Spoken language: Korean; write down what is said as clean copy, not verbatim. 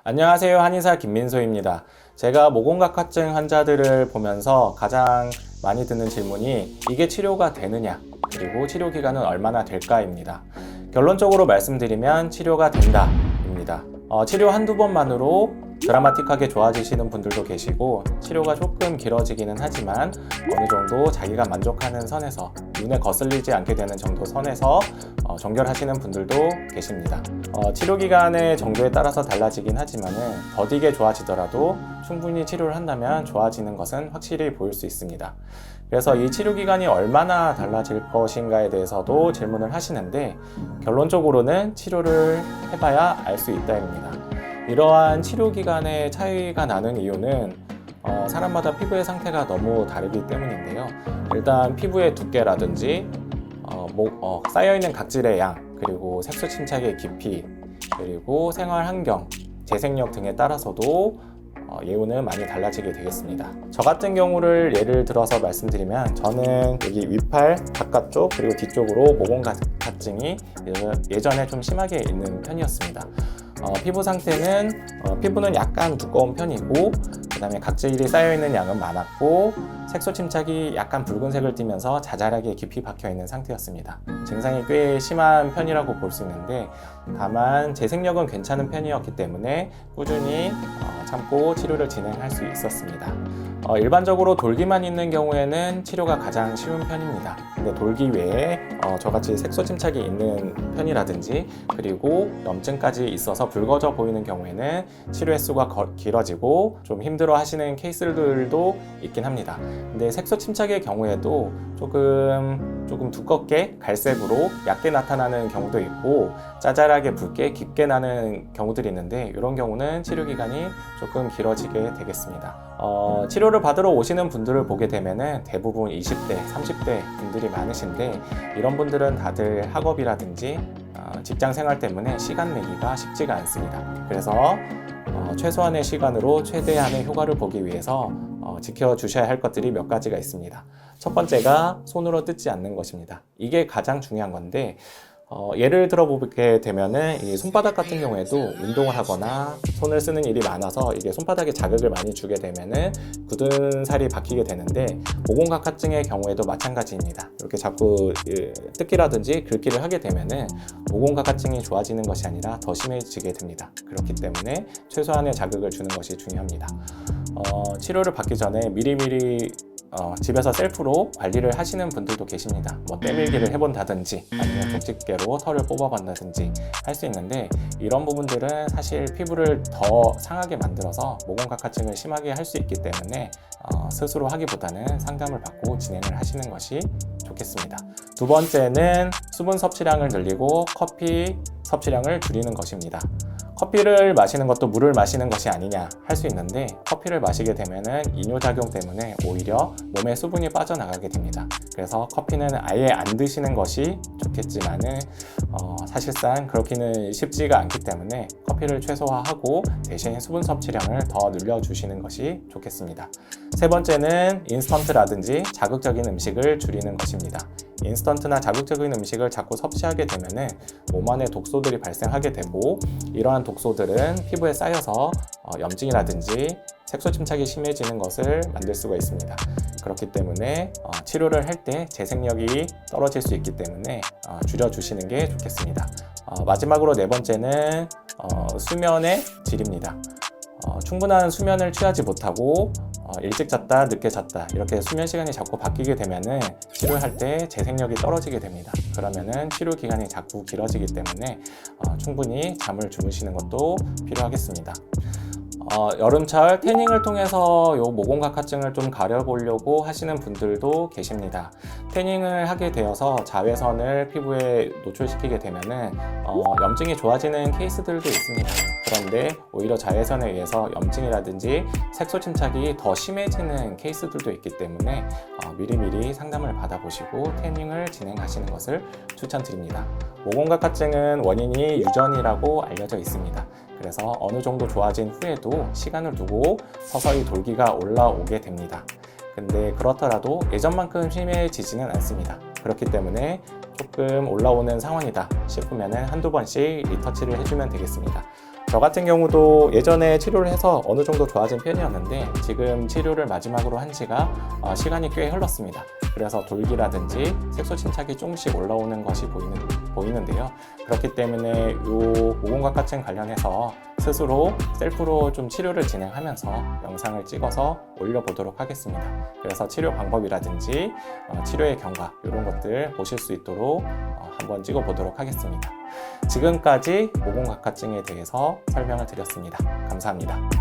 안녕하세요. 한의사 김민소입니다. 제가 모공각화증 환자들을 보면서 가장 많이 듣는 질문이 이게 치료가 되느냐, 그리고 치료 기간은 얼마나 될까입니다. 결론적으로 말씀드리면 치료가 된다입니다. 치료 한두 번만으로 드라마틱하게 좋아지시는 분들도 계시고, 치료가 조금 길어지기는 하지만 어느 정도 자기가 만족하는 선에서, 눈에 거슬리지 않게 되는 정도 선에서 정결하시는 분들도 계십니다. 치료 기간의 정도에 따라서 달라지긴 하지만 더디게 좋아지더라도 충분히 치료를 한다면 좋아지는 것은 확실히 보일 수 있습니다. 그래서 이 치료 기간이 얼마나 달라질 것인가에 대해서도 질문을 하시는데, 결론적으로는 치료를 해봐야 알 수 있다입니다. 이러한 치료 기간의 차이가 나는 이유는 사람마다 피부의 상태가 너무 다르기 때문인데요. 일단 피부의 두께라든지 쌓여있는 각질의 양, 그리고 색소 침착의 깊이, 그리고 생활 환경, 재생력 등에 따라서도 예후는 많이 달라지게 되겠습니다. 저 같은 경우를 예를 들어서 말씀드리면, 저는 여기 윗팔 바깥쪽 그리고 뒤쪽으로 모공각화증이 예전에 좀 심하게 있는 편이었습니다. 피부 상태는 피부는 약간 두꺼운 편이고, 그 다음에 각질이 쌓여있는 양은 많았고, 색소 침착이 약간 붉은색을 띠면서 자잘하게 깊이 박혀있는 상태였습니다. 증상이 꽤 심한 편이라고 볼 수 있는데, 다만 재생력은 괜찮은 편이었기 때문에 꾸준히 참고 치료를 진행할 수 있었습니다. 일반적으로 돌기만 있는 경우에는 치료가 가장 쉬운 편입니다. 근데 돌기 외에 저같이 색소 침착이 있는 편이라든지, 그리고 염증까지 있어서 붉어져 보이는 경우에는 치료 횟수가 길어지고 좀 힘들어 하시는 케이스들도 있긴 합니다. 근데 색소 침착의 경우에도 조금 두껍게 갈색으로 얕게 나타나는 경우도 있고, 짜잘하게 붉게 깊게 나는 경우들이 있는데, 이런 경우는 치료 기간이 조금 길어지게 되겠습니다. 치료를 받으러 오시는 분들을 보게 되면은 대부분 20대, 30대 분들이 많으신데, 이런 분들은 다들 학업이라든지 직장 생활 때문에 시간 내기가 쉽지가 않습니다. 그래서 최소한의 시간으로 최대한의 효과를 보기 위해서 지켜주셔야 할 것들이 몇 가지가 있습니다. 첫 번째가 손으로 뜯지 않는 것입니다. 이게 가장 중요한 건데, 예를 들어 보게 되면은 이 손바닥 같은 경우에도 운동을 하거나 손을 쓰는 일이 많아서 이게 손바닥에 자극을 많이 주게 되면은 굳은 살이 박히게 되는데, 모공각화증의 경우에도 마찬가지입니다. 이렇게 자꾸 뜯기라든지 긁기를 하게 되면은 모공각화증이 좋아지는 것이 아니라 더 심해지게 됩니다. 그렇기 때문에 최소한의 자극을 주는 것이 중요합니다. 치료를 받기 전에 미리미리 집에서 셀프로 관리를 하시는 분들도 계십니다. 때밀기를 해본다든지 아니면 족집게로 털을 뽑아본다든지 할 수 있는데, 이런 부분들은 사실 피부를 더 상하게 만들어서 모공각화증을 심하게 할 수 있기 때문에 스스로 하기보다는 상담을 받고 진행을 하시는 것이 좋겠습니다. 두 번째는 수분 섭취량을 늘리고 커피 섭취량을 줄이는 것입니다. 커피를 마시는 것도 물을 마시는 것이 아니냐 할 수 있는데, 커피를 마시게 되면은 이뇨작용 때문에 오히려 몸에 수분이 빠져나가게 됩니다. 그래서 커피는 아예 안 드시는 것이 좋겠지만은 사실상 그렇게는 쉽지가 않기 때문에 커피를 최소화하고 대신 수분 섭취량을 더 늘려주시는 것이 좋겠습니다. 세 번째는 인스턴트라든지 자극적인 음식을 줄이는 것입니다. 인스턴트나 자극적인 음식을 자꾸 섭취하게 되면은 몸 안에 독소들이 발생하게 되고, 이러한 독소들은 피부에 쌓여서 염증이라든지 색소 침착이 심해지는 것을 만들 수가 있습니다. 그렇기 때문에 치료를 할 때 재생력이 떨어질 수 있기 때문에 줄여주시는 게 좋겠습니다. 마지막으로 네 번째는 수면의 질입니다. 충분한 수면을 취하지 못하고 일찍 잤다 늦게 잤다 이렇게 수면 시간이 자꾸 바뀌게 되면은 치료할 때 재생력이 떨어지게 됩니다. 그러면은 치료 기간이 자꾸 길어지기 때문에 충분히 잠을 주무시는 것도 필요하겠습니다. 여름철 태닝을 통해서 요 모공각화증을 좀 가려보려고 하시는 분들도 계십니다. 태닝을 하게 되어서 자외선을 피부에 노출시키게 되면은 염증이 좋아지는 케이스들도 있습니다. 그런데 오히려 자외선에 의해서 염증이라든지 색소 침착이 더 심해지는 케이스들도 있기 때문에 미리미리 상담을 받아보시고 태닝을 진행하시는 것을 추천드립니다. 모공각화증은 원인이 유전이라고 알려져 있습니다. 그래서 어느 정도 좋아진 후에도 시간을 두고 서서히 돌기가 올라오게 됩니다. 근데 그렇더라도 예전만큼 심해지지는 않습니다. 그렇기 때문에 조금 올라오는 상황이다 싶으면 한두 번씩 리터치를 해주면 되겠습니다. 저 같은 경우도 예전에 치료를 해서 어느 정도 좋아진 편이었는데 지금 치료를 마지막으로 한 지가 시간이 꽤 흘렀습니다. 그래서 돌기라든지 색소 침착이 조금씩 올라오는 것이 보이는데요. 그렇기 때문에 이 모공각화증 관련해서 스스로 셀프로 좀 치료를 진행하면서 영상을 찍어서 올려보도록 하겠습니다. 그래서 치료 방법이라든지 치료의 경과 이런 것들 보실 수 있도록 한번 찍어보도록 하겠습니다. 지금까지 모공각화증에 대해서 설명을 드렸습니다. 감사합니다.